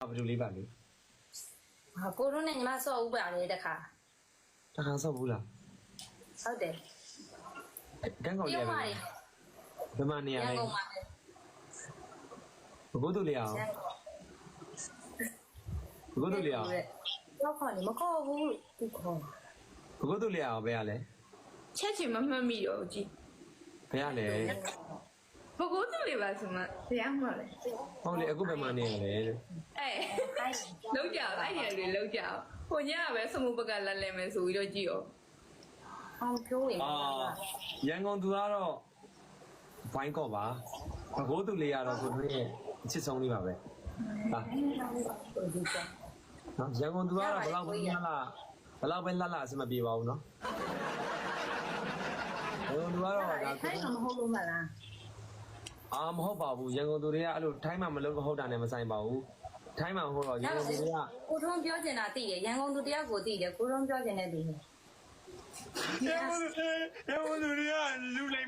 ဘယ်လိုလေးပါလဲ ဟာကိုတို့နဲ့ညီမဆော့ဦးပါလေတခါ တခါဆော့ဘူးလား ဟုတ်တယ် တန်းကောင်လေး ပြုံး ရ ပါ တယ် လေ ဘယ်မှာနေရ ရန် လဲ ကုန်ပါလေ ဘကိုးတို့လေးအောင် ရန်ကုန် ဘကိုးတို့လေးအောင် တော့ခေါ်နေမခေါ်ဘူးသူခေါ် ဘကိုးတို့လေးအောင်ဘယ်ရလဲ ချက်ချင်မမှတ်မိတော့ကြည့် ဘယ်ရလဲ ဘကိုးတူလေးပါဆိုမှဘယ်မှလဲ ဟုတ်လေအခုဘယ်မှာနေရလဲ လောက်ကြအဲ့ရလေလောက်ကြဟိုညကပဲစမှုပကလက်လဲမယ်ဆိုပြီးတော့ကြည့်ရော အောင်ဖြိုးရင် ရန်ကုန်သူကတော့ဘိုင်းကော့ပါဘကိုးသူလေးကတော့ကိုတို့ရဲ့အချစ်ဆုံးလေးပါပဲဟာနော်ရန်ကုန်သူကတော့ဘယ်လောက်ပဲလှအဆင်မပြေပါဘူးနော်ရန်ကုန်သူကတော့ဒါ ခိုင်းတော့မဟုတ်လို့မလား မဟုတ်ပါဘူးရန်ကုန်သူတွေကအဲ့လိုထိုင်းမှာမလုပ်မဟုတ်တာနဲ့မဆိုင်ပါဘူးထိုင်းမှာဟုတ်တော့ရန်ကုန်သူတွေက ကိုထုံးပြောချင်တာသိတယ်ရန်ကုန်သူတယောက်ကိုသိတယ်ကိုထုံးပြောချင်တဲ့သိတယ် ရန်ကုန်သူတွေကလူလိမ်